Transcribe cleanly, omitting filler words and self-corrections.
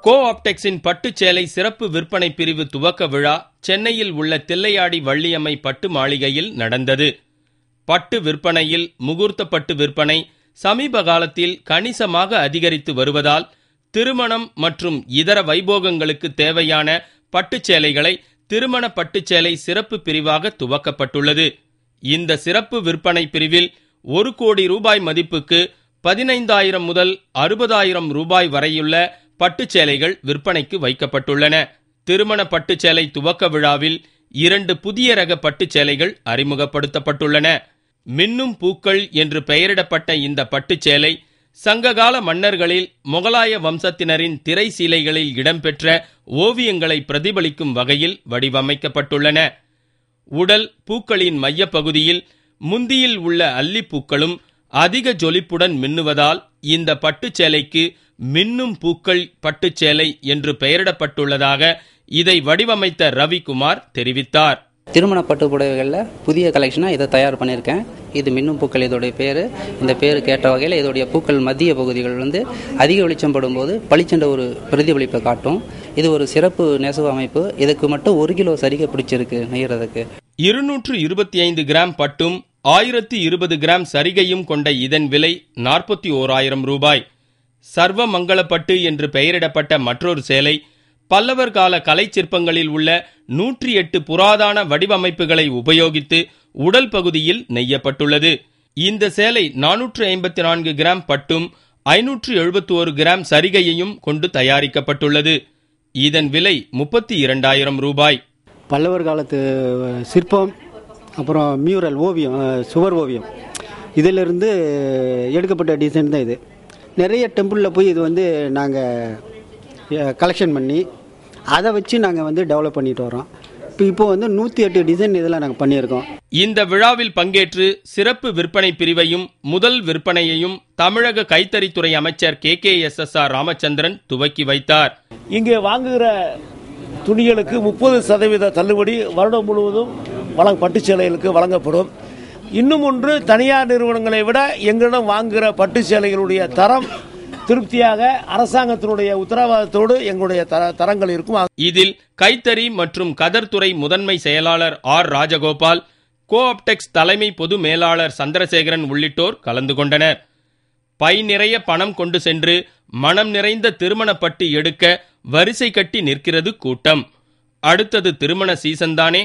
கோ-ஆப்டெக்ஸின் பட்டுச்சேலை சிறப்பு விற்பனை பிரிவு துவக்க விழா சென்னையில் உள்ள தில்லையாடி வள்ளியம்மை பட்டு மாளிகையில் நடந்தது. பட்டு விற்பனையில் முகூர்த்த பட்டு விற்பனை சமீப காலத்தில் கணிசமாக அதிகரித்து வருவதால் திருமணம் மற்றும் இதர வைபோகங்களுக்கு தேவையான பட்டுச்சேலைகளை திருமண பட்டுச்சேலை சிறப்பு பிரிவாக துவக்கப்பட்டுள்ளது. இந்த சிறப்பு விற்பனை பிரிவில் 1 கோடி ரூபாய் மதிப்புக்கு 15,000 முதல் 60,000 ரூபாய் வரையுள்ள பட்டுச்சேலைகள் விற்பனைக்கு வைக்கப்பட்டுள்ளன. திருமண பட்டுச்சேலை துவக்க விழாவில் 2 புதிய ரக பட்டுச்சேலைகள் அறிமுகப்படுத்தப்பட்டுள்ளன. மின்னும் பூக்கள் என்று பெயரிடப்பட்ட இந்த பட்டுச்சேலை சங்ககால மன்னர்களில் முகலாய வம்சத்தினரின் திரை சீலைகளில் இடம்பெற்ற ஓவியங்களை பிரதிபலிக்கும் வகையில் வடிவமைக்கப்பட்டுள்ளன. உடல் பூக்களின் மையப்பகுதியில் முந்தியில் உள்ள அல்லிப்பூக்களும் அதிக ஜொலிப்புடன் மின்னுவதால் இந்த பட்டுச்சேலைக்கு மின்னும் பூக்கள் பட்டுச்சேலை என்று பெயரிடப்பட்டுள்ளதாக இதை வடிவமைத்த ரவிக்குமார் தெரிவித்தார். திருமண பட்டு புடவைகளில் புதிய கலெக்ஷனாக இதை தயார் பண்ணியிருக்கேன். இது மின்னும் பூக்கள் இதோடைய பேர். இந்த பேருக்கு ஏற்ற வகையில் இதோடைய பூக்கள் மத்திய பகுதிகள் அதிக வெளிச்சம் படும்போது பளிச்சென்ற ஒரு பிரதிபலிப்பை காட்டும். இது ஒரு சிறப்பு நெசவு அமைப்பு. இதுக்கு மட்டும் 1 கிலோ சரிகை பிடிச்சிருக்கு நெய்யறதுக்கு. 225 கிராம் பட்டும் 1020 கிராம் சரிகையும் கொண்ட இதன் விலை 41,000 ரூபாய். சர்வமங்களப்பட்டு என்று பெயரிடப்பட்ட மற்றொரு சேலை பல்லவர் கால கலை சிற்பங்களில் உள்ள 108 புராதன வடிவமைப்புகளை உபயோகித்து உடல் பகுதியில் நெய்யப்பட்டுள்ளது. இந்த சேலை 454 கிராம் பட்டும் 571 கிராம் சரிகையையும் கொண்டு தயாரிக்கப்பட்டுள்ளது. இதன் விலை 32,000 ரூபாய். பல்லவர் காலத்து சிற்பம், அப்புறம் மியூரல் ஓவியம், சுவர் ஓவியம், இதிலிருந்து எடுக்கப்பட்ட டிசைன் தான் இது. நிறைய டெம்பிளில் போய் இது நாங்கள் கலெக்ஷன் பண்ணி அதை வச்சு நாங்கள் டெவலப் பண்ணிட்டு வரோம். இப்போ 108 டிசைன் இதெல்லாம் நாங்கள் பண்ணியிருக்கோம். இந்த விழாவில் பங்கேற்று சிறப்பு விற்பனை பிரிவையும் முதல் விற்பனையையும் தமிழக கைத்தறித்துறை அமைச்சர் KKSSR ராமச்சந்திரன் துவக்கி வைத்தார். இங்கே வாங்குகிற துணிகளுக்கு 30% தள்ளுபடி வருடம் முழுவதும் பட்டுச்சேலைகளுக்கு வழங்கப்படும். இன்னும் ஒன்று, தனியார் நிறுவனங்களை விட எங்களிடம் வாங்குகிற பட்டு சேலைகளுடைய தரம் திருப்தியாக அரசாங்கத்தினுடைய உத்தரவாதத்தோடு எங்களுடைய தரங்கள் இருக்கும். இதில் கைத்தறி மற்றும் கதர்துறை முதன்மை செயலாளர் R ராஜகோபால், கோ-ஆப்டெக்ஸ் தலைமை பொது மேலாளர் சந்திரசேகரன் உள்ளிட்டோர் கலந்து கொண்டனர். பை நிறைய பணம் கொண்டு சென்று மனம் நிறைந்த திருமணப்பட்டு எடுக்க வரிசை கட்டி நிற்கிறது கூட்டம். அடுத்தது திருமண சீசன் தானே.